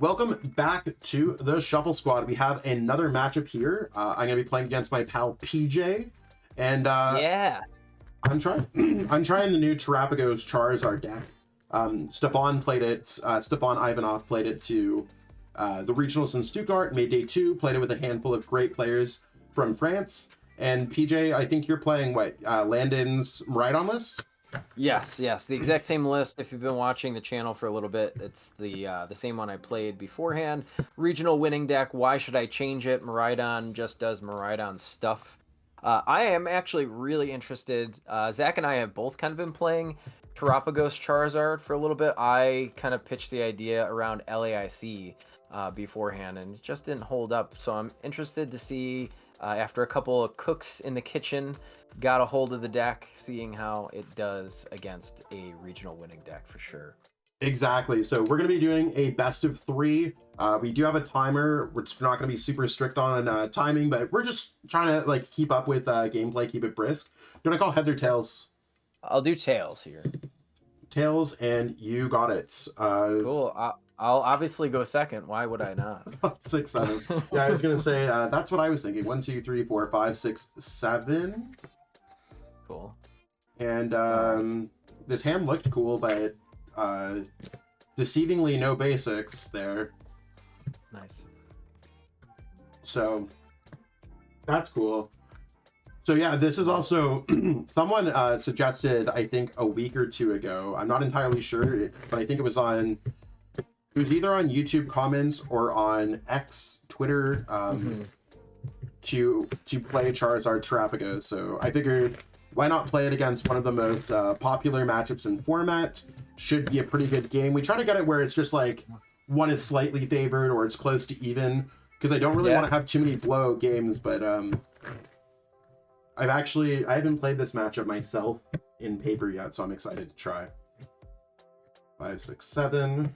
welcome back to the Shuffle Squad. We have another matchup here. I'm going to be playing against my pal PJ, and yeah, I'm trying the new Terapagos Charizard deck. Stefan played it. Stefan Ivanov played it to the regionals in Stuttgart, made day 2. Played it with a handful of great players from France. And PJ, I think you're playing what? Landon's Miraidon list. yes, the exact same list. If you've been watching the channel for a little bit, it's the same one I played beforehand. Regional winning deck. Why should I change it? Miraidon just does Miraidon stuff. I am actually really interested. Zach and I have both kind of been playing Terapagos Charizard for a little bit. I kind of pitched the idea around LAIC beforehand, and it just didn't hold up. So I'm interested to see, after a couple of cooks in the kitchen, got a hold of the deck, seeing how it does against a regional winning deck for sure. Exactly. So we're going to be doing a best of 3. We do have a timer. We're not going to be super strict on timing, but we're just trying to like keep up with gameplay, keep it brisk. Do you want to call heads or tails? I'll do tails here. Tails, and you got it. Cool. I'll obviously go second. Why would I not? 6, 7. Yeah, I was going to say, that's what I was thinking. 1, 2, 3, 4, 5, 6, 7. Cool. And this hand looked cool, but deceivingly no basics there. Nice. So that's cool. So yeah, this is also someone suggested, I think a week or 2 ago. I'm not entirely sure, but I think it was either on YouTube comments or on X, Twitter, to play Charizard Terapagos. So I figured, why not play it against one of the most popular matchups in format? Should be a pretty good game. We try to get it where it's just like one is slightly favored or it's close to even, because I don't really want to have too many blowout games. But I haven't played this matchup myself in paper yet, so I'm excited to try. 5, 6, 7.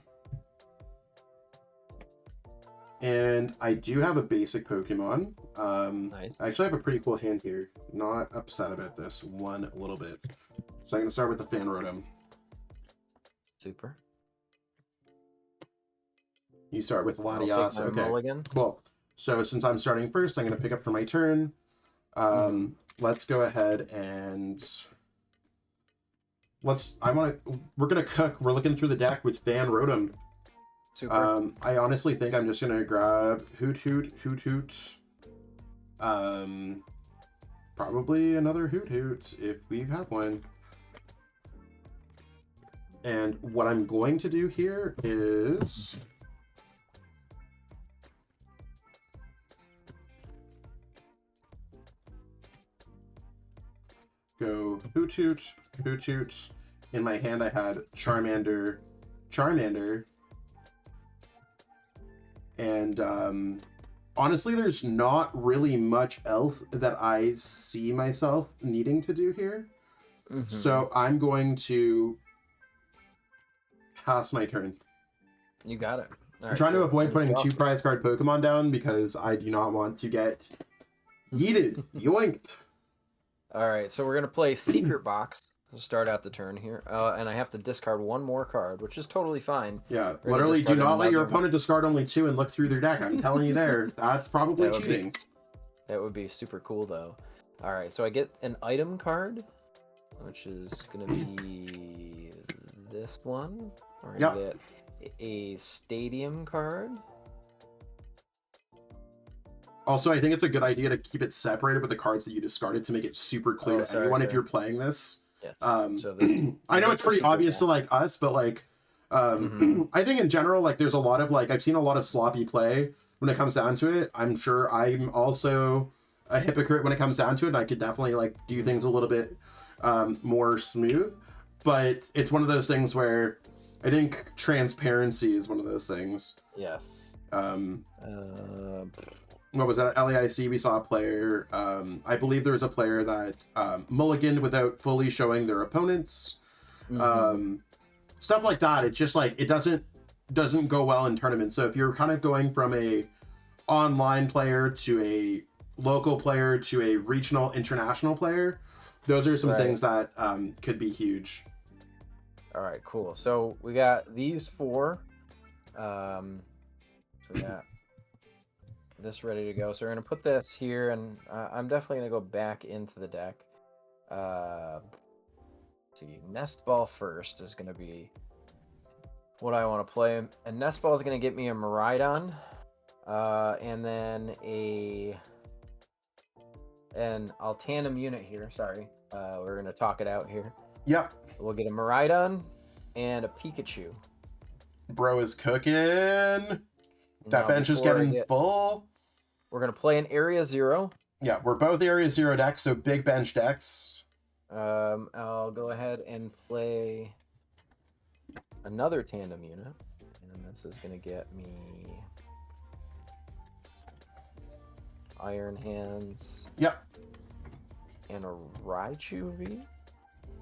And I do have a basic Pokemon. Nice. I actually have a pretty cool hand here. Not upset about this one little bit. So I'm going to start with the Fan Rotom. Super. You start with Latias. Okay, mulligan. cool. So since I'm starting first, I'm going to pick up for my turn. Let's go ahead and we're going to cook. We're looking through the deck with Fan Rotom. Super. I honestly think I'm just going to grab Hoothoot. Probably another Hoothoot if we have one. And what I'm going to do here is go Hoothoot. In my hand I had Charmander, and honestly there's not really much else that I see myself needing to do here. So I'm going to pass my turn. You got it. I'm trying to avoid putting 2 prize card Pokemon down because I do not want to get yeeted. Yoinked. All right, so we're gonna play Secret Box to start out the turn here, and I have to discard 1 more card, which is totally fine. Yeah, literally, do not let your opponent discard only 2 and look through their deck. I'm telling you there, that's probably cheating. That would be super cool, though. All right, so I get an item card, which is gonna be this one. Or I get a stadium card. Also, I think it's a good idea to keep it separated with the cards that you discarded to make it super clear to anyone if you're playing this. Yes. So I know it's pretty obvious to like us, but like I think in general, like there's a lot of like I've seen a lot of sloppy play when it comes down to it. I'm sure I'm also a hypocrite when it comes down to it, and I could definitely like do things a little bit more smooth. But it's one of those things where I think transparency is one of those things. Yes. What was that? LAIC, we saw a player. I believe there was a player that mulliganed without fully showing their opponents. Stuff like that. It's just like it doesn't go well in tournaments. So if you're kind of going from a online player to a local player to a regional international player, those are some things that could be huge. All right, cool. So we got these 4. we got this ready to go. So we're gonna put this here, and I'm definitely gonna go back into the deck. Let's see, Nest Ball first is gonna be what I want to play, and Nest Ball is gonna get me a Miraidon, and then I'll tandem unit here. Sorry, we're gonna talk it out here. Yep. We'll get a Miraidon and a Pikachu. Bro is cooking. That Now, bench is before I getting full. We're gonna play an Area 0. Yeah, we're both Area 0 decks, so big bench decks. I'll go ahead and play another tandem unit, and this is gonna get me Iron Hands. Yep. And a Raichu V.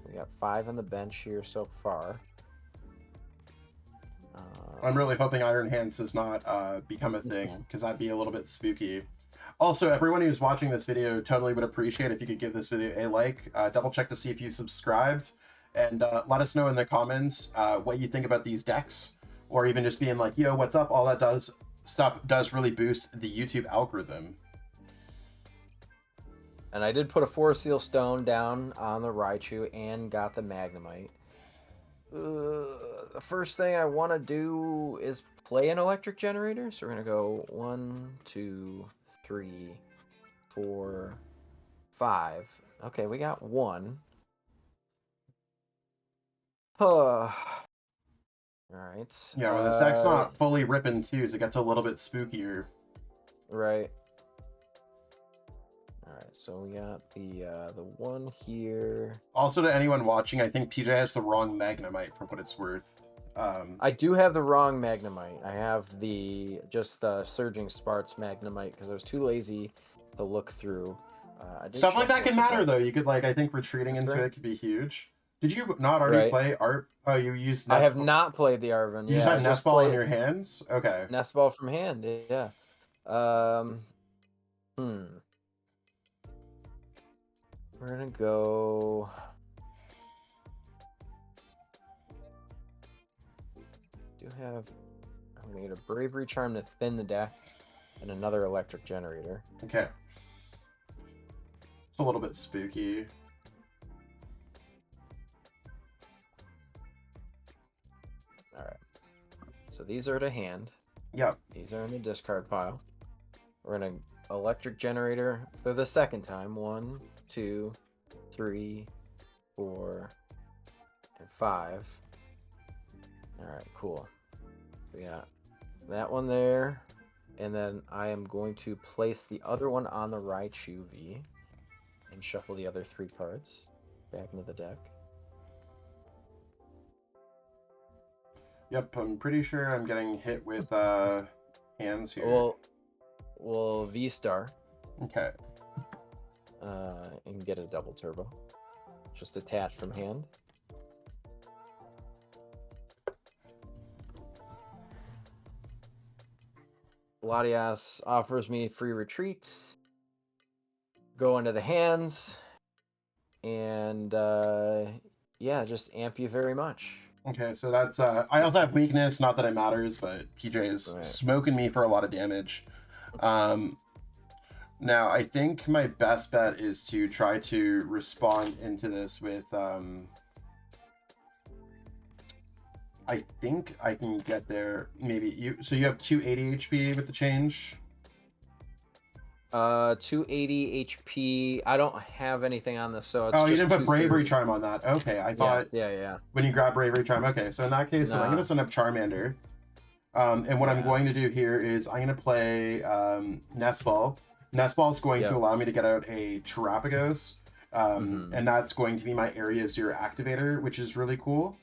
We got 5 on the bench here so far. I'm really hoping Iron Hands does not become a thing, because that'd be a little bit spooky. Also, everyone who's watching this video totally would appreciate if you could give this video a like, double check to see if you subscribed, and let us know in the comments what you think about these decks, or even just being like, yo, what's up? All that stuff does really boost the YouTube algorithm. And I did put a Forest Seal Stone down on the Raichu and got the Magnemite. The first thing I want to do is play an electric generator. So we're going to go 1, 2, 3, 4, 5. Okay, we got 1. All right. Yeah, when the deck's not fully ripping twos, it gets a little bit spookier. Right. Alright, so we got the one here. Also, to anyone watching, I think PJ has the wrong Magnemite for what it's worth. I do have the wrong Magnemite. I have just the Surging Sparks Magnemite because I was too lazy to look through. Stuff like that can matter, though. You could, like, I think retreating into it could be huge. Did you not already play Art? Oh, you used Nest I have Ball. not played the Arven. You just had Nest Ball in your hands? Okay. Nest Ball from hand, yeah. We're gonna go. I'm gonna get a Bravery Charm to thin the deck, and another Electric Generator. Okay. It's a little bit spooky. All right. So these are to hand. Yep. These are in the discard pile. We're gonna Electric Generator for the second time. 1, 2, 3, 4, and 5. All right, cool. We got that one there, and then I am going to place the other one on the Raichu V and shuffle the other 3 cards back into the deck. Yep, I'm pretty sure I'm getting hit with hands here. We'll V-Star. Okay. And get a double turbo. Just attached from hand. Latias offers me free retreats. Go into the hands. And yeah, just amp you very much. Okay, so that's I also have weakness, not that it matters, but PJ is smoking me for a lot of damage. Now I think my best bet is to try to respond into this with I think I can get there. Maybe you have 280 HP with the change. 280 HP. I don't have anything on this, so it's you just didn't put Bravery Charm on that. Okay, I thought. Yeah. When you grab Bravery Charm, okay. So in that case, then I'm gonna send up Charmander. And what I'm going to do here is I'm gonna play Nest Ball. Nest Ball is going to allow me to get out a Terapagos, and that's going to be my Area 0 activator, which is really cool.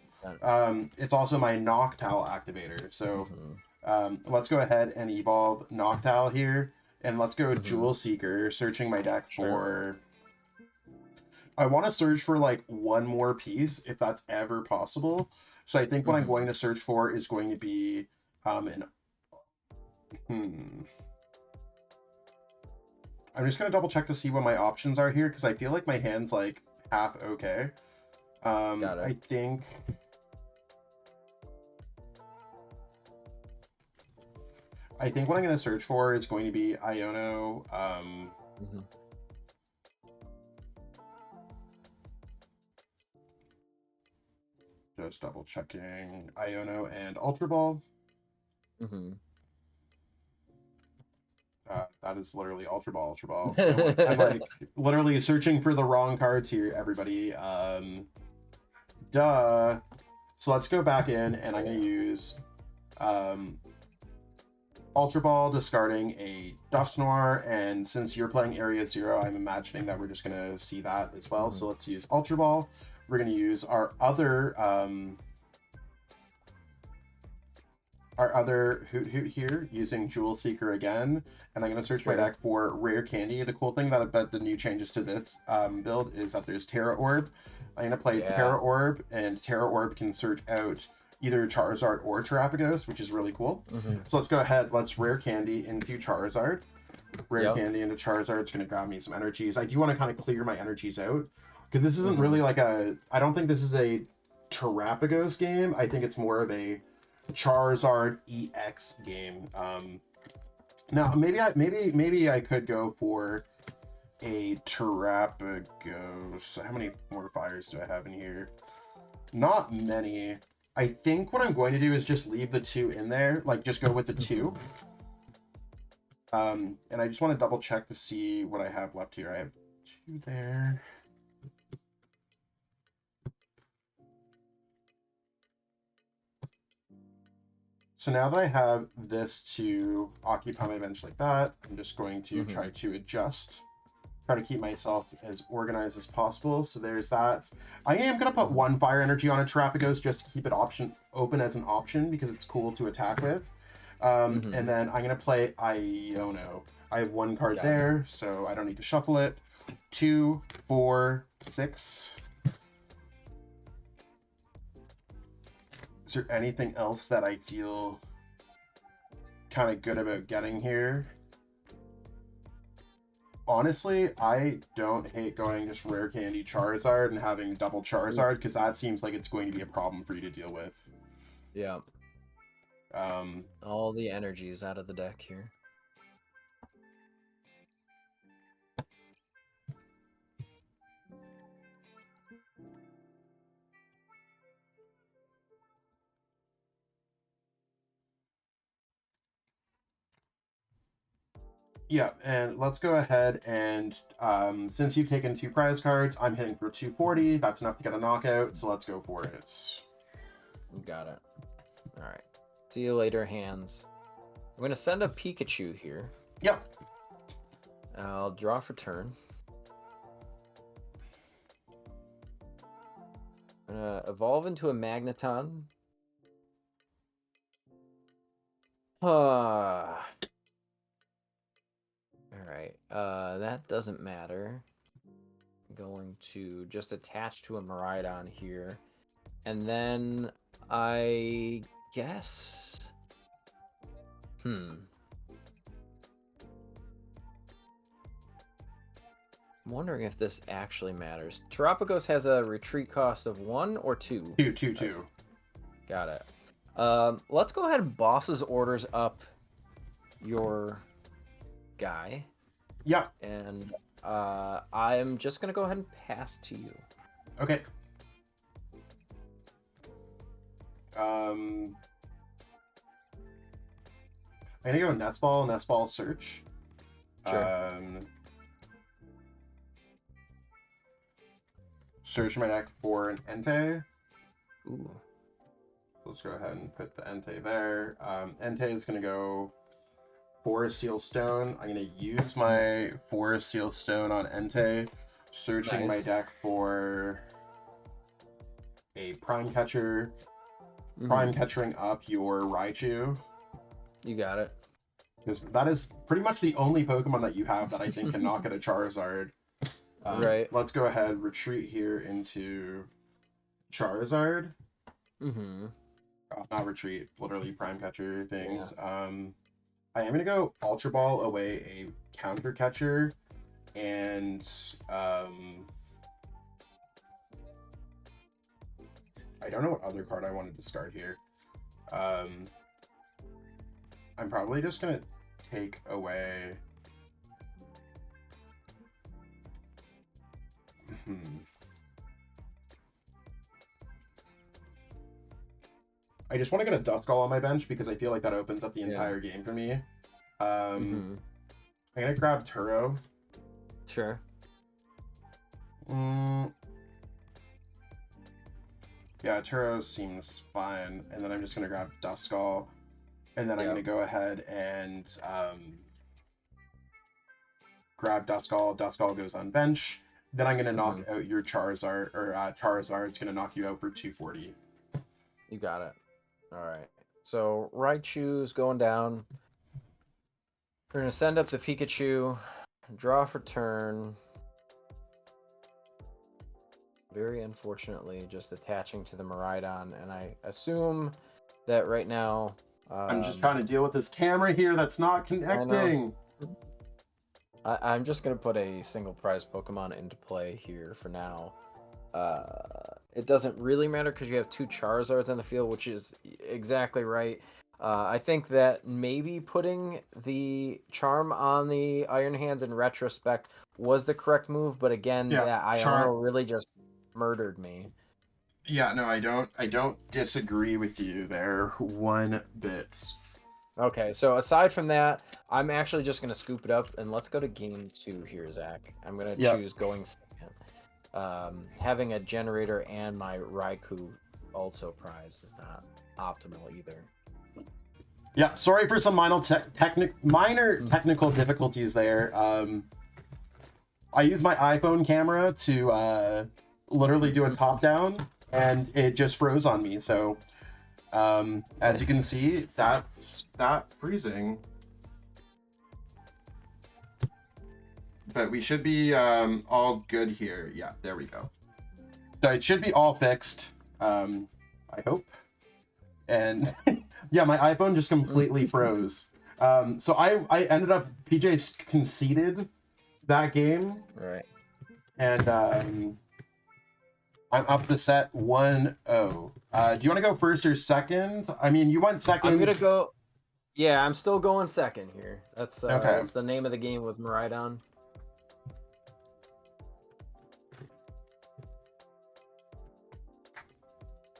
It's also my Noctowl activator. So let's go ahead and evolve Noctowl here. And let's go Jewel Seeker, searching my deck for... I want to search for, like, one more piece, if that's ever possible. So I think what I'm going to search for is going to be I'm just going to double check to see what my options are here, because I feel like my hand's, like, half okay. I think... I think what I'm going to search for is going to be Iono. Just double checking Iono and Ultra Ball. That is literally Ultra Ball, Ultra Ball. I'm like literally searching for the wrong cards here, everybody. Duh. So let's go back in, and I'm going to use Ultra Ball, discarding a Dusknoir, and since you're playing Area 0, I'm imagining that we're just going to see that as well. So let's use Ultra Ball. We're going to use our other Hoothoot here, using Jewel Seeker again, and I'm going to search my deck for Rare Candy. The cool thing about the new changes to this build is that there's Terra Orb. I'm going to play Terra Orb, and Terra Orb can search out either Charizard or Terapagos, which is really cool. So let's go ahead, let's Rare Candy into Charizard. Rare Candy into Charizard, it's going to grab me some energies. I do want to kind of clear my energies out, because this isn't really like I don't think this is a Terapagos game. I think it's more of a Charizard EX game. Now maybe I could go for a Terapagos. How many modifiers do I have in here? Not many. I think what I'm going to do is just leave the 2 in there, like just go with the 2. And I just want to double check to see what I have left here. I have 2 there. So now that I have this to occupy my bench like that, I'm just going to try to adjust, try to keep myself as organized as possible. So there's that. I am going to put 1 fire energy on a Terapagos just to keep it open as an option, because it's cool to attack with. And then I'm going to play Iono. I have 1 card there, so I don't need to shuffle it. 2, 4, 6. Is there anything else that I feel kind of good about getting here? Honestly, I don't hate going just Rare Candy Charizard and having double Charizard, because that seems like it's going to be a problem for you to deal with. Yeah. All the energy is out of the deck here. Yeah, and let's go ahead and since you've taken 2 prize cards, I'm hitting for 240. That's enough to get a knockout, so let's go for it. You got it. All right. See you later, hands. I'm going to send a Pikachu here. Yep. I'll draw for turn. I'm going to evolve into a Magneton. All right. That doesn't matter. I'm going to just attach to a Miraidon here. And then I guess... I'm wondering if this actually matters. Terapagos has a retreat cost of 1 or 2? 2. Got it. Let's go ahead and Boss's Orders up your guy. Yeah. And I'm just going to go ahead and pass to you. Okay. I'm going to go Nest Ball Search. Sure. Search my deck for an Entei. Ooh. Let's go ahead and put the Entei there. Entei is going to go Forest Seal Stone. I'm going to use my Forest Seal Stone on Entei, searching my deck for a Prime Catcher. Prime Catchering up your Raichu. You got it. Because that is pretty much the only Pokemon that you have that I think can knock at a Charizard. Right. Let's go ahead, retreat here into Charizard. Not retreat, literally Prime Catcher things. Yeah. I am going to go Ultra Ball away a Counter Catcher, and I don't know what other card I want to discard here. I'm probably just gonna take away. I just want to get a Duskull on my bench because I feel like that opens up the entire game for me. I'm gonna grab Turo. Sure. Yeah, Turo seems fine, and then I'm just gonna grab Duskull, and then I'm gonna go ahead and grab Duskull. Duskull goes on bench. Then I'm gonna knock out your Charizard, or Charizard. It's gonna knock you out for 240. You got it. All right. So Raichu's going down. We're gonna send up the Pikachu, draw for turn. Very unfortunately, just attaching to the Miraidon, and I assume that right now. I'm just trying to deal with this camera here that's not connecting. I'm just gonna put a single prize Pokemon into play here for now. It doesn't really matter because you have 2 Charizards on the field, which is exactly right. I think that maybe putting the Charm on the Iron Hands in retrospect was the correct move, but again, Iono really just murdered me. Yeah, no, I don't disagree with you there one bit. Okay, so aside from that, I'm actually just gonna scoop it up and let's go to game 2 here, Zach. I'm gonna choose going second. Having a generator and my Raikou also prize is not optimal either. Yeah, sorry for some minor technical difficulties there. I use my iPhone camera to literally do a top down, and it just froze on me. So as you can see, that's that freezing. But we should be all good here. Yeah, there we go. So it should be all fixed, I hope. And yeah, my iPhone just completely froze. So I ended up, PJ conceded that game. Right. And I'm up to set 1-0. Do you want to go first or second? I mean, you went second. I'm gonna go. Yeah, I'm still going second here. That's okay. That's the name of the game with Miraidon.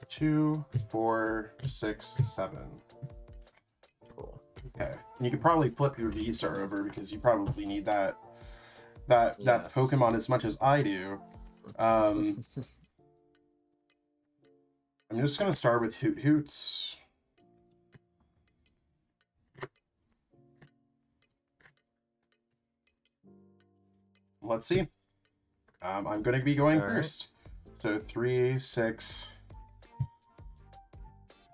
Two, 4, 6, 7. Cool. Okay. And you could probably flip your V-Star over because you probably need that Pokemon as much as I do. I'm just gonna start with Hoots. Let's see. I'm gonna be going first. So 3, 6.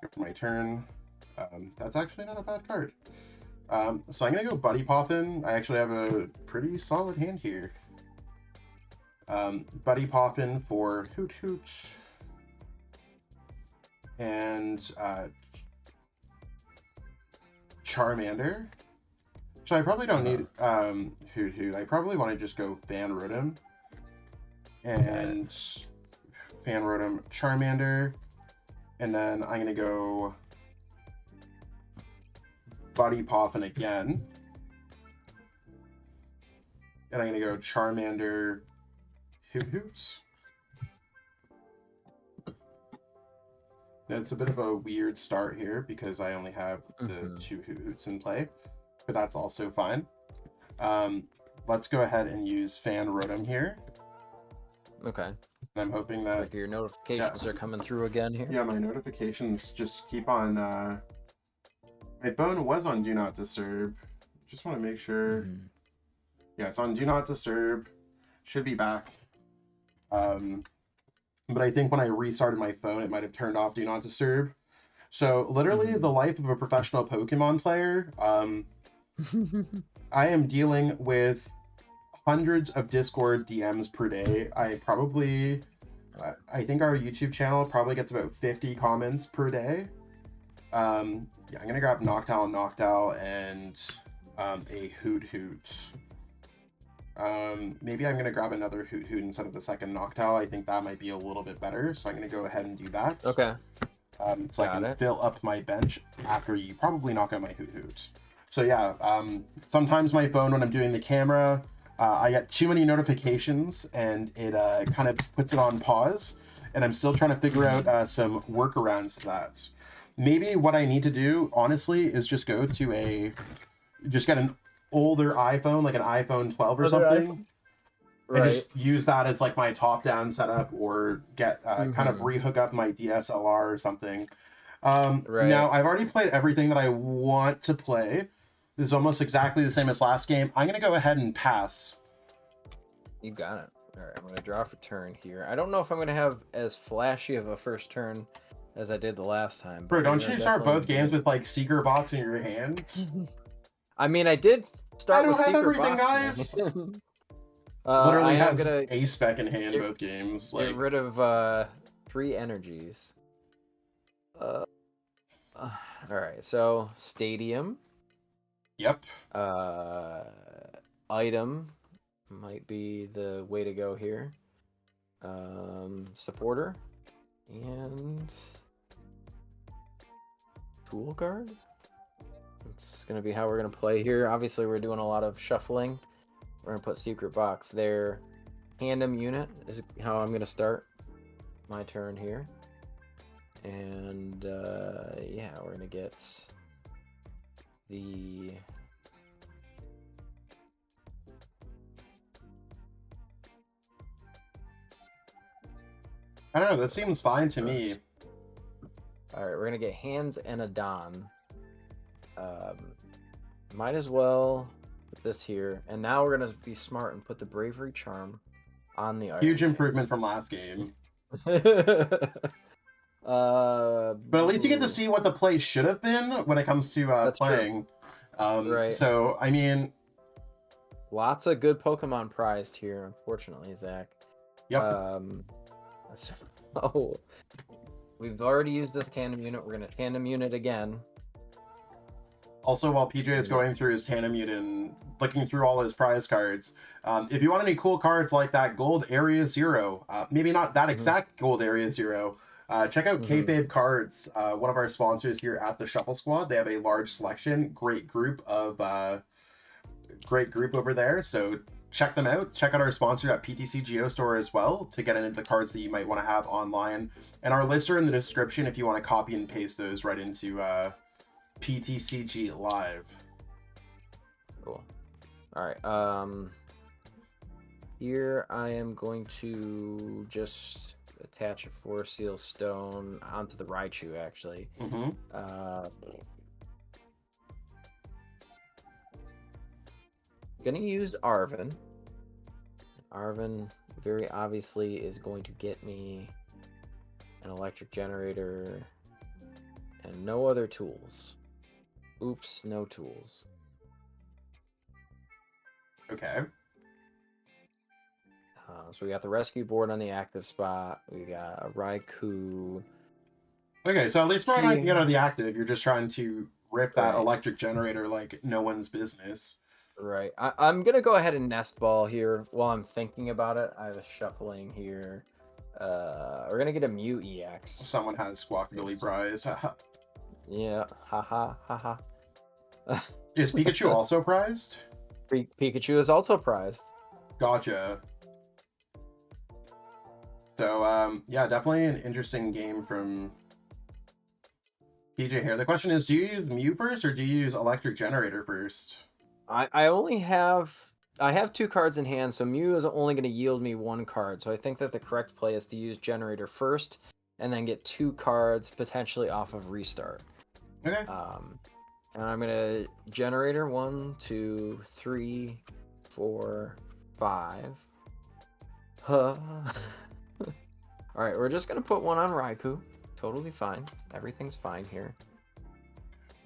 Go for my turn. That's actually not a bad card. So I'm gonna go Buddy Poppin. I actually have a pretty solid hand here. Buddy Poppin for Hoothoot. And Charmander. So I probably don't need Hoothoot. I probably want to just go Fan Rotom. And Fan Rotom Charmander. And then I'm going to go Buddy Poppin again. And I'm going to go Charmander Hoothoot. Now, it's a bit of a weird start here because I only have the 2 Hootoots in play, but that's also fine. Let's go ahead and use Fan Rotom here. Okay. And I'm hoping that like your notifications are coming through again here. Yeah, my notifications just keep on. My phone was on Do Not Disturb. Just want to make sure. Yeah, it's on Do Not Disturb. Should be back. But I think when I restarted my phone, it might have turned off Do Not Disturb. So literally the life of a professional Pokemon player. I am dealing with hundreds of Discord DMs per day. I think our YouTube channel probably gets about 50 comments per day. Yeah, I'm gonna grab Noctowl and a Hoothoot. Maybe I'm gonna grab another Hoothoot instead of the second Noctowl. I think that might be a little bit better, so I'm gonna go ahead and do that. Okay. So I Got can it. fill up my bench after you probably knock out my Hoothoot. So yeah, sometimes my phone, when I'm doing the camera, I get too many notifications and it kind of puts it on pause, and I'm still trying to figure out some workarounds to that. Maybe what I need to do, honestly, is just go to just get an older iPhone, like an iPhone 12 or something, and just use that as like my top-down setup, or get kind of rehook up my DSLR or something. Now, I've already played everything that I want to play. This is almost exactly the same as last game. I'm going to go ahead and pass. You got it. All right, I'm going to draw for turn here. I don't know if I'm going to have as flashy of a first turn as I did the last time. Bro, don't you start both games with like Secret Box in your hands? I mean, I did start with Secret everything, Box. guys. Literally I'm has gonna a spec in hand both games. get rid of 3 energies. All right, so Stadium. Yep. Item might be the way to go here. Supporter and tool card. It's gonna be how we're gonna play here. Obviously, we're doing a lot of shuffling. We're gonna put Secret Box there. Tandem unit is how I'm gonna start my turn here. And yeah, we're gonna get the I don't know, that seems fine to me. All right, we're gonna get Hands and a Don. Might as well put this here, and now we're gonna be smart and put the Bravery Charm on the item. Huge improvement from last game. But at least you get to see what the play should have been when it comes to playing. Right. So, I mean... Lots of good Pokemon prized here, unfortunately, Zach. Yep. So, we've already used this tandem unit. We're going to tandem unit again. Also, while PJ is going through his tandem unit and looking through all his prize cards, if you want any cool cards like that Gold Area Zero, maybe not that exact Gold Area Zero, check out Kayfabe Cards, one of our sponsors here at the Shuffle Squad. They have a large selection, great group over there. So check them out. Check out our sponsor at PTC Geostore as well to get into the cards that you might want to have online. And our lists are in the description if you want to copy and paste those right into PTCG Live. Cool. All right. Here I am going to just attach a Force Seal Stone onto the Raichu, actually. Gonna use Arven. Arven very obviously is going to get me an electric generator and no other tools. Oops, no tools. Okay. So we got the rescue board on the active spot. We got a Raikou. Okay, so at least we're not get out of the active. You're just trying to rip that electric generator like no one's business. Right. I'm going to go ahead and nest ball here while I'm thinking about it. I was shuffling here. We're going to get a Mew EX. Someone has Squawkabilly prize. Yeah. Haha. Haha. Is Pikachu also prized? Pikachu is also prized. Gotcha. So, yeah, definitely an interesting game from PJ here. The question is, do you use Mew first or do you use Electric Generator first? I only have... I have 2 cards in hand, so Mew is only going to yield me 1 card. So I think that the correct play is to use Generator first and then get 2 cards potentially off of Restart. Okay. And I'm going to Generator 1, 2, 3, 4, 5. Huh. Alright, we're just going to put 1 on Raikou. Totally fine. Everything's fine here.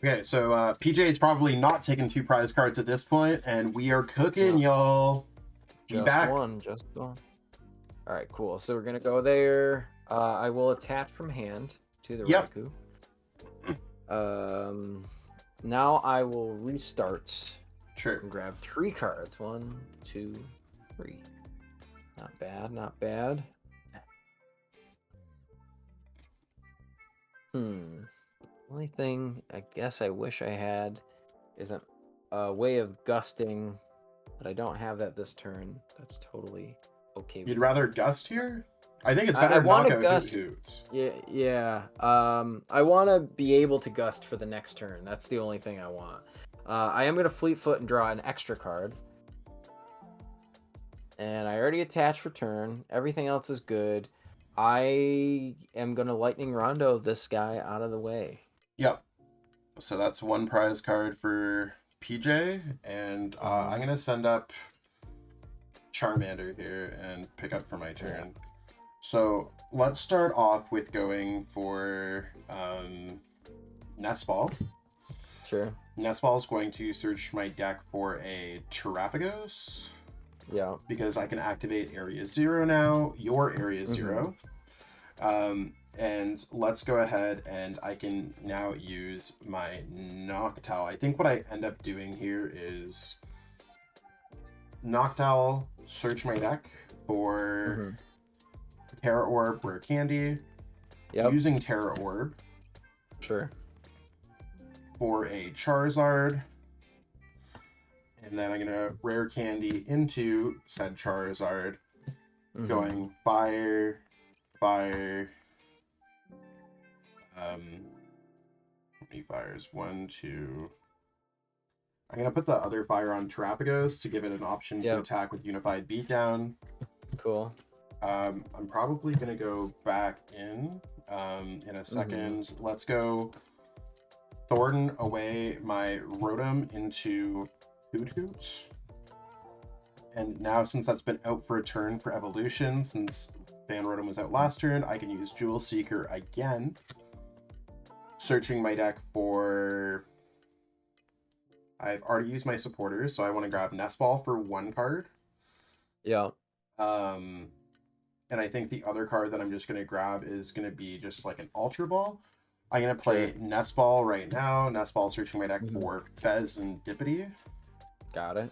Okay, so PJ is probably not taking 2 prize cards at this point, and we are cooking, y'all. Just back. Just one. Alright, cool. So we're going to go there. I will attach from hand to the Raikou. Now I will restart. Sure. And grab 3 cards. 1, 2, 3. Not bad, not bad. Only thing I guess I wish I had is a way of gusting, but I don't have that this turn. That's totally okay with You'd me. rather gust here? I think it's I better to want knock to out gust. Hoot. Yeah, yeah. I want to be able to gust for the next turn. That's the only thing I want. I am gonna Fleet Foot and draw an extra card. And I already attached for turn. Everything else is good. I am gonna Lightning Rondo this guy out of the way. Yep. So that's one prize card for PJ, and I'm gonna send up Charmander here and pick up for my turn. Yeah. So let's start off with going for Nest Ball. Sure. Nest Ball is going to search my deck for a Terapagos. Yeah. Because I can activate Area 0 now, your Area 0. And let's go ahead and I can now use my Noctowl. I think what I end up doing here is Noctowl, search my deck for Terra Orb, Rare Candy. Yep. Using Terra Orb. Sure. For a Charizard. And then I'm going to Rare Candy into said Charizard. Going Fire, Fire. How many fires? 1, 2. I'm going to put the other fire on Terapagos to give it an option to attack with Unified Beatdown. Cool. I'm probably going to go back in a second. Let's go Thornton away my Rotom into Hoothoot. And now, since that's been out for a turn for evolution, since Fan Rotom was out last turn, I can use Jewel Seeker again. Searching my deck for... I've already used my supporters, so I want to grab Nest Ball for 1 card. Yeah. And I think the other card that I'm just going to grab is going to be just like an Ultra Ball. I'm going to play Nest Ball right now. Nest Ball searching my deck for Fezandipiti. Got it.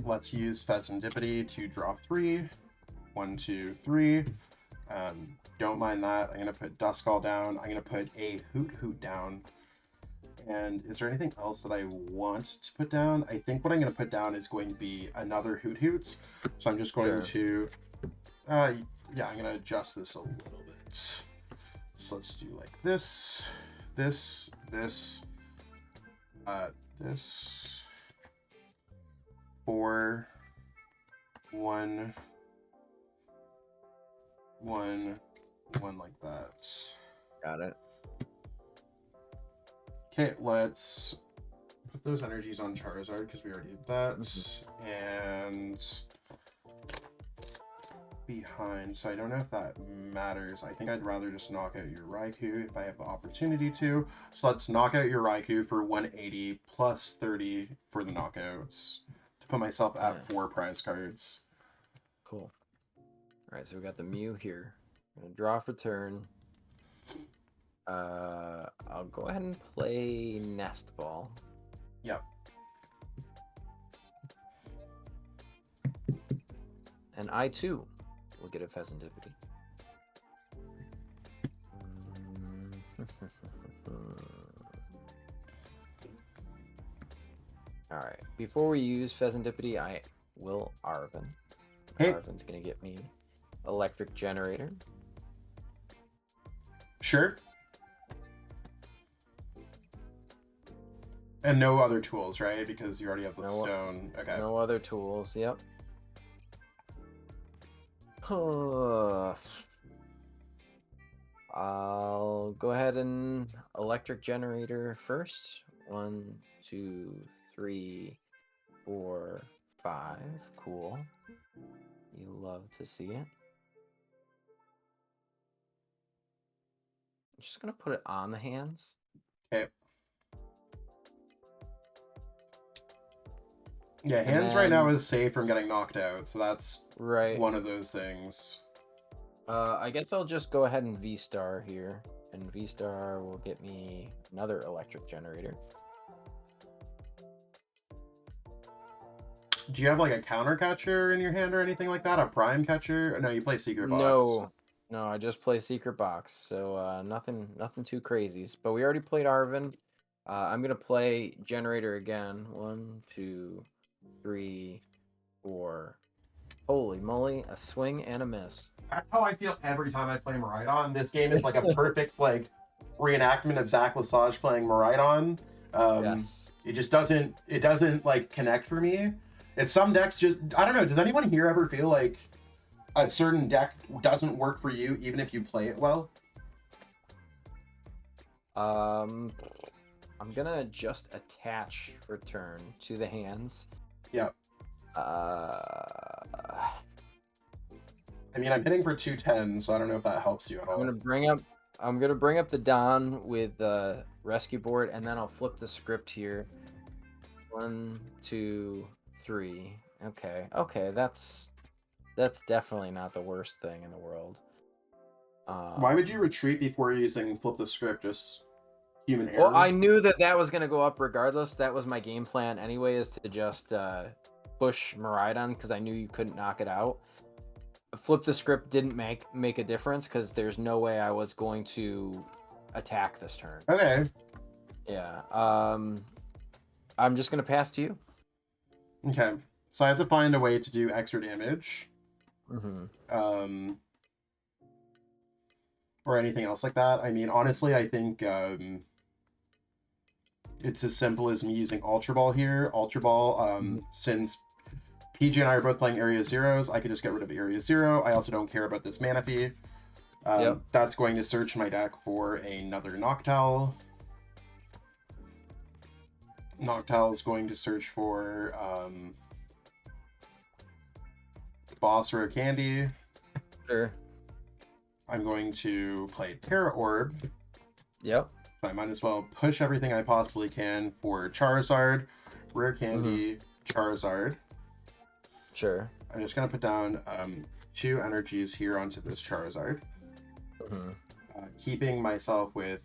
Let's use Fezandipiti to draw 3. 1, 2, 3. Don't mind that. I'm going to put Duskull down. I'm going to put a Hoothoot down. And is there anything else that I want to put down? I think what I'm going to put down is going to be another Hoothoot. So I'm just going to... yeah, I'm going to adjust this a little bit. So let's do like this, this, this, this, 4, 1, 1, 1 like that. Got it. Okay, let's put those energies on Charizard because we already did that. And behind, so I don't know if that matters. I think I'd rather just knock out your Raikou if I have the opportunity to. So let's knock out your Raikou for 180 plus 30 for the knockouts to put myself at 4 prize cards. Cool. All right, so we got the Mew here. I'm gonna draw for turn. I'll go ahead and play Nest Ball. Yep. And I too will get a Fezandipiti. All right. Before we use Fezandipiti, I will Arven. Hey. Arven's gonna get me Electric Generator. Sure. And no other tools, right? Because you already have the stone. Okay. No other tools. Yep. I'll go ahead and Electric Generator first. 1, 2, 3, 4, 5. Cool. You love to see it. I'm just gonna put it on the hands. Okay. Yeah, hands right now is safe from getting knocked out, so that's one of those things. I guess I'll just go ahead and V-Star here, and V-Star will get me another Electric Generator. Do you have like a counter catcher in your hand or anything like that? A prime catcher? No, you play Secret Box. No, I just play Secret Box, so nothing too crazy. But we already played Arvin. I'm gonna play Generator again. 1, 2, 3, 4. Holy moly, a swing and a miss. That's how I feel every time I play Miraidon. This game is like a perfect like reenactment of Zach Lesage playing Miraidon. Yes. It just doesn't like connect for me. It's some decks just, I don't know, does anyone here ever feel like a certain deck doesn't work for you even if you play it well? I'm gonna just attach return to the hands. Yeah. I mean, I'm hitting for 210, so I don't know if that helps you at all. I'm gonna bring up the Don with the rescue board, and then I'll flip the script here. 1, 2, 3. Okay, that's definitely not the worst thing in the world. Why would you retreat before using flip the script? Just human error? Well, I knew that was gonna go up regardless. That was my game plan anyway, is to just push Miraidon because I knew you couldn't knock it out. Flip the script didn't make a difference because there's no way I was going to attack this turn. Okay. Yeah. I'm just gonna pass to you. Okay. So I have to find a way to do extra damage. Mm-hmm. Or anything else like that. I mean, honestly, I think it's as simple as me using Ultra Ball here. Ultra Ball, since PG and I are both playing Area Zeros, I could just get rid of Area Zero. I also don't care about this mana fee. That's going to search my deck for another Noctowl. Noctowl is going to search for Boss or a Candy. Sure. I'm going to play Terra Orb. Yep. So I might as well push everything I possibly can for Charizard, Rare Candy, Charizard. Sure. I'm just going to put down 2 energies here onto this Charizard. Keeping myself with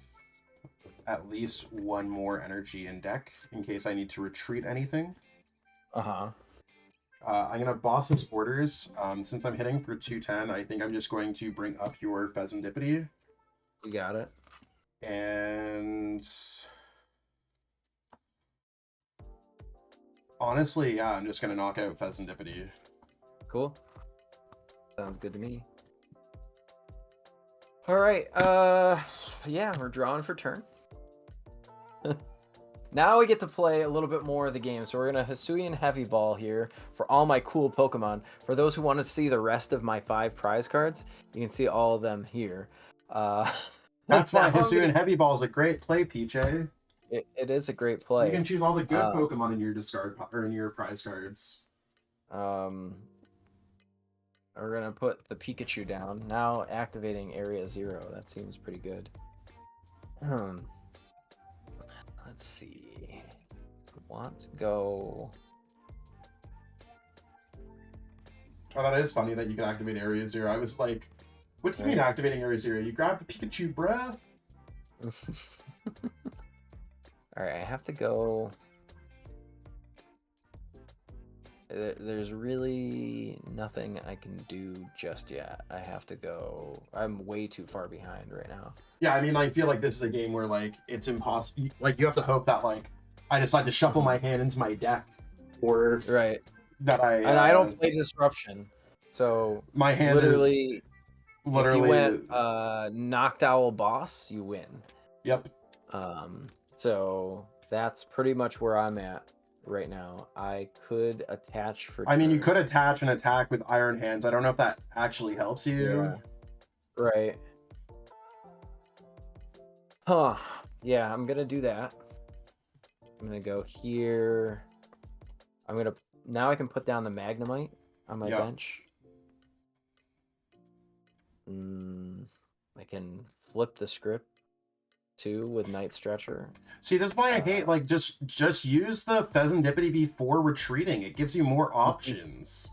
at least 1 more energy in deck in case I need to retreat anything. I'm going to boss his orders. Since I'm hitting for 210, I think I'm just going to bring up your Fezandipiti. You got it. And honestly, yeah, I'm just going to knock out Fezandipiti. Cool. Sounds good to me. All right. Yeah, we're drawing for turn. Now we get to play a little bit more of the game. So we're going to Hisuian Heavy Ball here for all my cool Pokemon. For those who want to see the rest of my 5 prize cards, you can see all of them here. That's why Hisuian Heavy Ball is a great play, PJ. It is a great play. You can choose all the good Pokemon in your discard or in your prize cards. We're going to put the Pikachu down. Now activating Area Zero. That seems pretty good. Let's see. Want to go. Oh, that is funny that you can activate Area Zero. I was like, what do you mean activating Area Zero? You grab the Pikachu, bruh? Alright, I have to go. There's really nothing I can do just yet. I have to go. I'm way too far behind right now. Yeah, I mean, I feel like this is a game where, like, it's impossible. Like, you have to hope that, like, I decide to shuffle my hand into my deck, or that I... And I don't play Disruption, so my hand literally, if you went Noctowl Boss, you win. Yep. So that's pretty much where I'm at right now. I could attach for... I mean, you could attach and attack with Iron Hands. I don't know if that actually helps you. Yeah. Right. Huh. Yeah, I'm gonna do that. I'm gonna go here. Now I can put down the Magnemite on my bench. I can flip the script too with Night Stretcher. See, that's why I hate, like, just use the Fezandipiti before retreating. It gives you more options.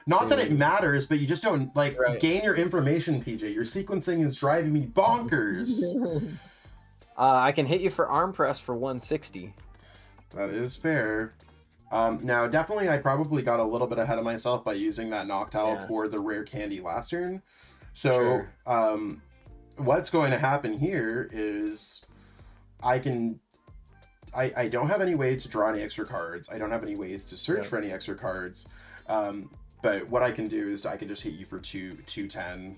Not that it matters, but you just don't, like, gain your information, PJ. Your sequencing is driving me bonkers. I can hit you for Arm Press for 160. That is fair. Now, definitely, I probably got a little bit ahead of myself by using that Noctowl Yeah. for the rare candy last turn. So, Sure. what's going to happen here is I don't have any way to draw any extra cards. I don't have any ways to search Yeah. for any extra cards. But what I can do is I can just hit you for 210.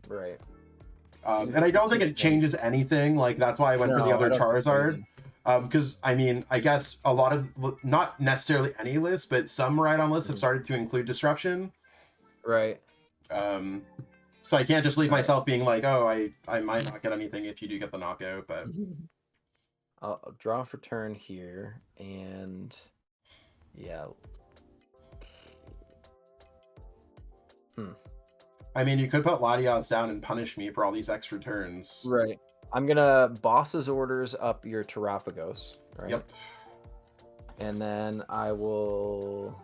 Right. And I don't think it changes anything. Like, that's why I went for the No, other I don't think so Charizard. Because, I mean, I guess a lot of, not necessarily any lists, but some Miraidon lists have started to include Disruption. Right. So I can't just leave myself being like, oh, I might not get anything if you do get the knockout, but... I'll draw for turn here, and yeah. I mean, you could put Latios down and punish me for all these extra turns. Right. I'm gonna boss's orders up your Terapagos, right? Yep. And then I will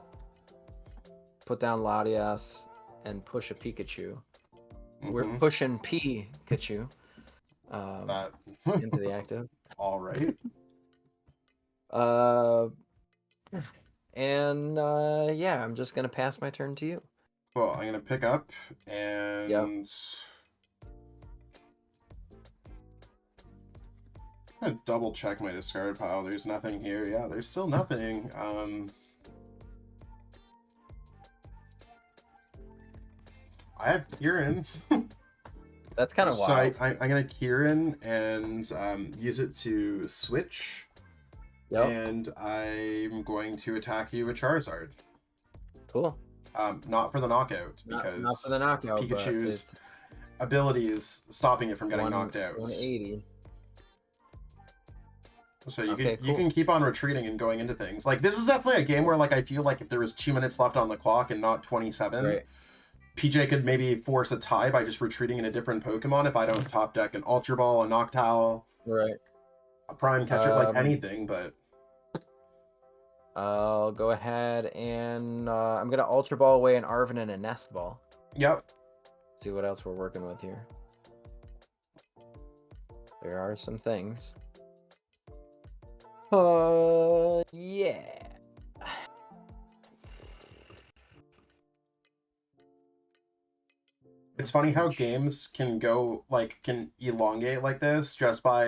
put down Latias and push a Pikachu. We're pushing Pikachu into the active. All right. Yeah, I'm just gonna pass my turn to you. Well, I'm gonna pick up and I'm gonna double check my discard pile. There's nothing here. Yeah, there's still nothing. I have Kieran. That's kind of wild. So I'm gonna Kieran and use it to switch. Yep. And I'm going to attack you with Charizard. Cool. Not for the knockout, because not for the knockout, Pikachu's ability is stopping it from getting knocked out. 180. So you can keep on retreating and going into things. Like, this is definitely a game where, like, I feel like if there was 2 minutes left on the clock and not 27, right, PJ could maybe force a tie by just retreating in a different Pokemon if I don't top deck an Ultra Ball, a Noctowl, right, a Prime Catcher, like anything, but... I'll go ahead and I'm going to Ultra Ball away an Arven and a Nest Ball. Yep. See what else we're working with here. There are some things. Yeah. It's funny how games can go, like, can elongate like this just by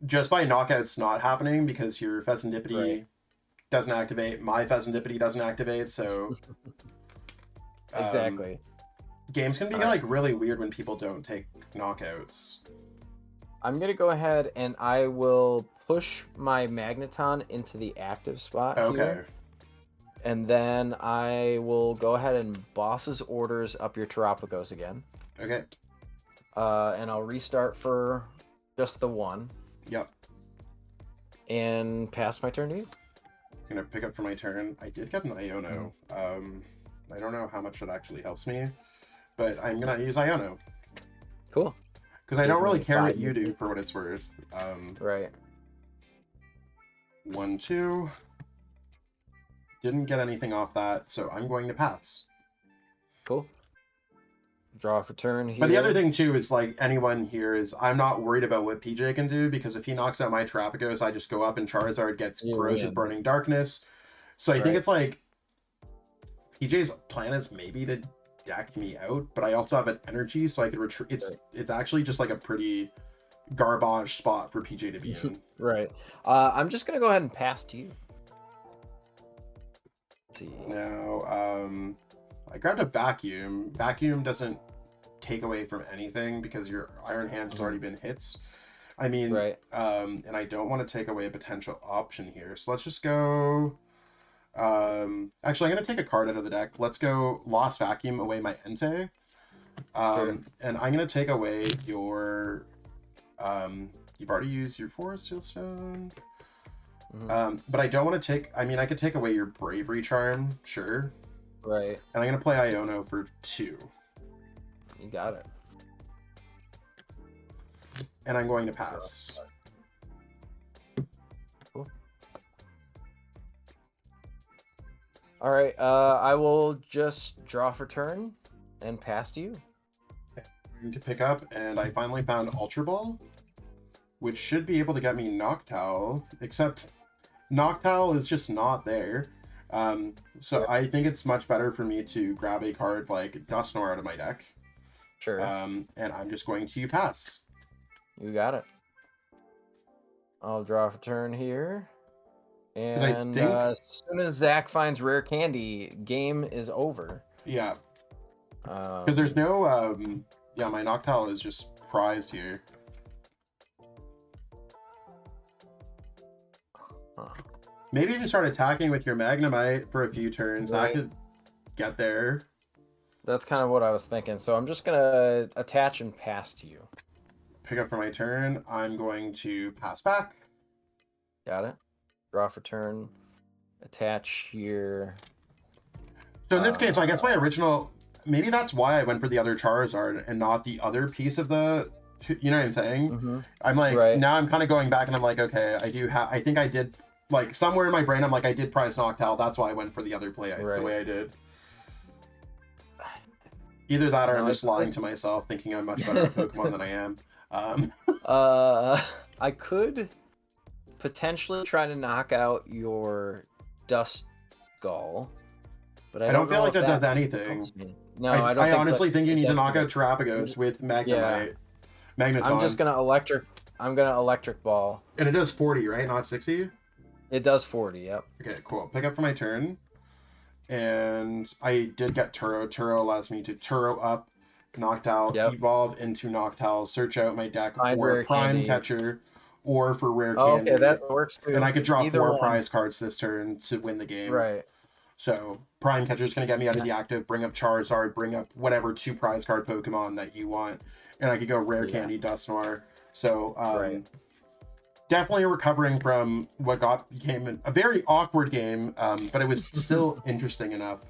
knockouts not happening because your Fezandipiti doesn't activate, my Fezandipiti doesn't activate, so... Exactly. Games can be, like, really weird when people don't take knockouts. I'm going to go ahead and I will push my Magneton into the active spot here. And then I will go ahead and boss's orders up your Terapagos again. Okay. And I'll restart for just the one. Yep. And pass my turn to you. I'm gonna pick up for my turn. I did get an Iono. I don't know how much it actually helps me, but I'm gonna use Iono. Cool. Because I don't really care what you do for what it's worth. Right. 1, 2. Didn't get anything off that, so I'm going to pass. Cool. Draw for turn here. But the other thing, too, is, like, anyone here is... I'm not worried about what PJ can do, because if he knocks out my Terapagos, I just go up and Charizard gets Corrosive Burning Darkness. So I think it's, like... PJ's plan is maybe to deck me out, but I also have an energy, so I could retreat. It's actually just, like, a pretty garbage spot for PJ to be in. Right. I'm just going to go ahead and pass to you. Let's see. Now, I grabbed a Vacuum. Vacuum doesn't take away from anything because your Iron Hands has already been hits. I mean, and I don't want to take away a potential option here. So let's just go... actually, I'm going to take a card out of the deck. Let's go Lost Vacuum away my Entei. And I'm going to take away your... you've already used your Forest Seal Stone. But I don't want to take... I mean, I could take away your Bravery Charm, sure. Right. And I'm going to play Iono for 2. You got it. And I'm going to pass. Cool. All right. I will just draw for turn and pass to you. I'm going to pick up, and I finally found Ultra Ball, which should be able to get me Noctowl, except Noctowl is just not there. So I think it's much better for me to grab a card like Dusknoir out of my deck. Sure. And I'm just going to pass. You got it. I'll draw for turn here. And as soon as Zach finds rare candy, game is over. Yeah. Because there's no... yeah, my Noctowl is just prized here. Huh. Maybe if you start attacking with your Magnemite for a few turns, that could get there. That's kind of what I was thinking. So I'm just going to attach and pass to you. Pick up for my turn. I'm going to pass back. Got it. Draw for turn. Attach here. So in this case, I guess my original... Maybe that's why I went for the other Charizard and not the other piece of the... You know what I'm saying? Mm-hmm. I'm like, right. Now I'm kind of going back and I'm like, okay, I do have... I think I did... Like, somewhere in my brain, I'm like, I did prize Noctowl. That's why I went for the other play the way I did. Either that or I'm just lying to myself, thinking I'm much better at Pokemon than I am. I could potentially try to knock out your Duskull, but I don't feel like that does anything. No, I don't. I honestly think you need to knock out Terapagos with Magnemite. Yeah. Magneton. I'm just gonna electric. I'm gonna electric ball. And it does 40, right? Not 60? It does 40. Yep. Okay, cool. Pick up for my turn. And I did get Turo. Turo allows me to Turo up Noctowl, evolve into Noctowl, search out my deck for Prime Catcher or for Rare Candy. Okay, that works too. And I could draw 4 prize cards this turn to win the game. Right. So Prime Catcher is going to get me out of the active, bring up Charizard, bring up whatever 2 prize card Pokemon that you want. And I could go Rare Candy, Dusknoir. So definitely recovering from what became a very awkward game, but it was still interesting enough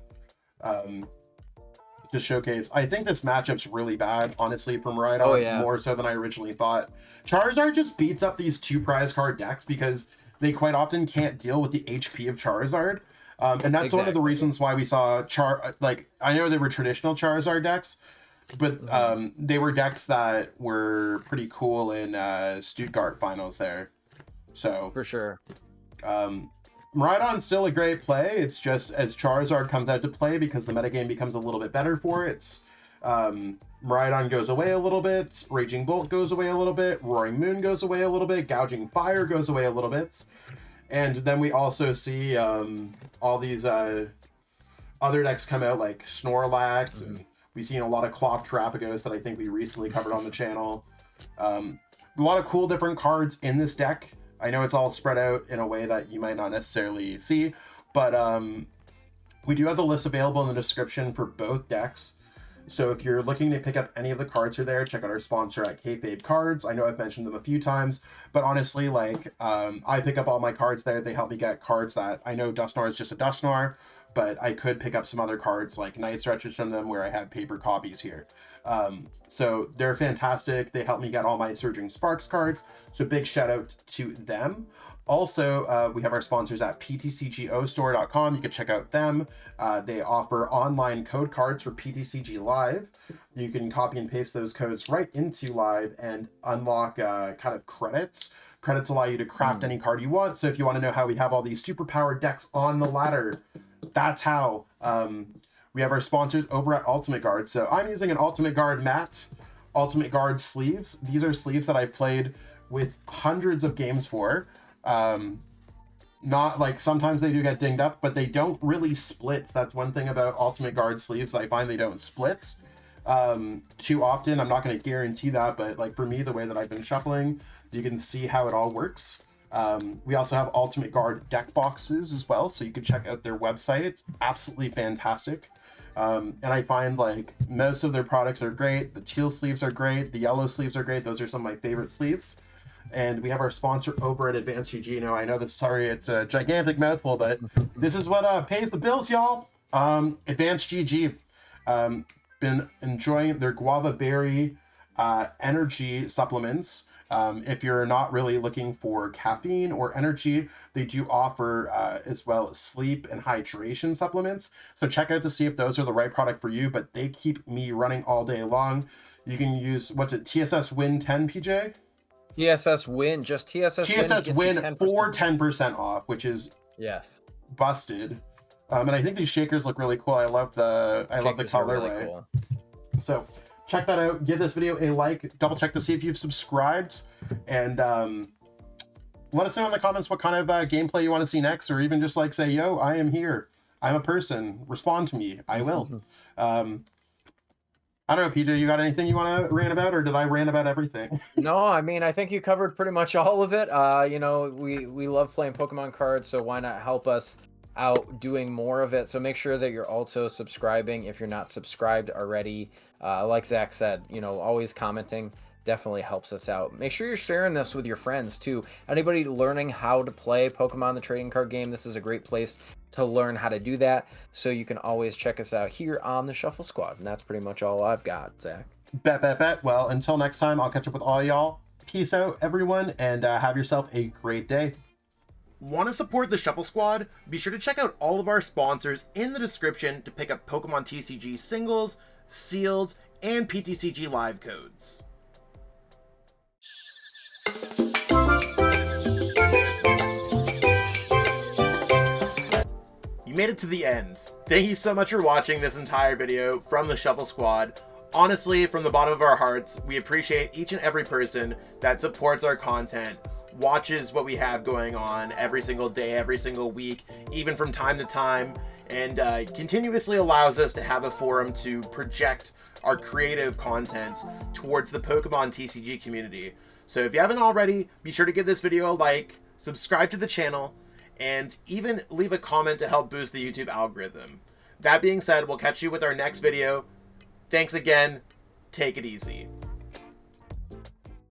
to showcase. I think this matchup's really bad, honestly, from Miraidon, more so than I originally thought. Charizard just beats up these 2 prize card decks because they quite often can't deal with the HP of Charizard. And that's one of the reasons why we saw I know they were traditional Charizard decks, but they were decks that were pretty cool in Stuttgart finals there. So for sure. Miraidon's still a great play. It's just as Charizard comes out to play, because the metagame becomes a little bit better for it. Miraidon goes away a little bit, Raging Bolt goes away a little bit, Roaring Moon goes away a little bit, Gouging Fire goes away a little bit. And then we also see all these other decks come out, like Snorlax, and we've seen a lot of Clock Terapagos that I think we recently covered on the channel. A lot of cool different cards in this deck. I know it's all spread out in a way that you might not necessarily see, but we do have the list available in the description for both decks. So if you're looking to pick up any of the cards are there, check out our sponsor at Kayfabe Cards. I know I've mentioned them a few times, but honestly, I pick up all my cards there. They help me get cards that I know Dusknoir is just a Dusknoir, but I could pick up some other cards like Night Stretches from them where I have paper copies here. So they're fantastic. They help me get all my Surging Sparks cards. So big shout out to them. Also, we have our sponsors at ptcgostore.com. You can check out them. They offer online code cards for PTCG Live. You can copy and paste those codes right into Live and unlock kind of credits. Credits allow you to craft any card you want. So if you want to know how we have all these superpowered decks on the ladder, that's how. We have our sponsors over at Ultimate Guard. So I'm using an Ultimate Guard mat, Ultimate Guard sleeves. These are sleeves that I've played with hundreds of games for. Not like sometimes they do get dinged up, but they don't really split. That's one thing about Ultimate Guard sleeves. I find they don't split too often. I'm not going to guarantee that, but like for me, the way that I've been shuffling, you can see how it all works. We also have Ultimate Guard deck boxes as well, so you can check out their website. It's absolutely fantastic. And I find like most of their products are great. The teal sleeves are great. The yellow sleeves are great. Those are some of my favorite sleeves. And we have our sponsor over at Advanced GG. Now, I know this, sorry, it's a gigantic mouthful, but this is what pays the bills, y'all. Advanced GG. Been enjoying their guava berry energy supplements. If you're not really looking for caffeine or energy, they do offer as well sleep and hydration supplements. So check out to see if those are the right product for you, but they keep me running all day long. You can use, what's it, TSS Win 10, PJ? TSS win, just TSS win. TSS gets you win 10%. for 10% off, which is Yes. busted. And I think these shakers look really cool. I love the colorway. Really cool. So check that out. Give this video a like. Double check to see if you've subscribed, and let us know in the comments what kind of gameplay you want to see next, or even just like say, yo, I am here. I'm a person. Respond to me. I will. I don't know, PJ, you got anything you want to rant about, or did I rant about everything? No, I mean, I think you covered pretty much all of it. You know, we love playing Pokemon cards, so why not help us out doing more of it? So make sure that you're also subscribing if you're not subscribed already. Like Zach said, you know, always commenting definitely helps us out. Make sure you're sharing this with your friends too. Anybody learning how to play Pokemon the trading card game, this is a great place to learn how to do that. So you can always check us out here on the Shuffle Squad. And that's pretty much all I've got, Zach. Bet. Well, until next time, I'll catch up with all y'all. Peace out, everyone, and have yourself a great day. Want to support the Shuffle Squad? Be sure to check out all of our sponsors in the description to pick up Pokemon TCG singles, sealed, and PTCG live codes. You made it to the end. Thank you so much for watching this entire video from the Shuffle Squad. Honestly, from the bottom of our hearts, we appreciate each and every person that supports our content, watches what we have going on every single day, every single week, even from time to time, and continuously allows us to have a forum to project our creative content towards the Pokemon TCG community. So if you haven't already, be sure to give this video a like, subscribe to the channel, and even leave a comment to help boost the YouTube algorithm. That being said, we'll catch you with our next video. Thanks again. Take it easy.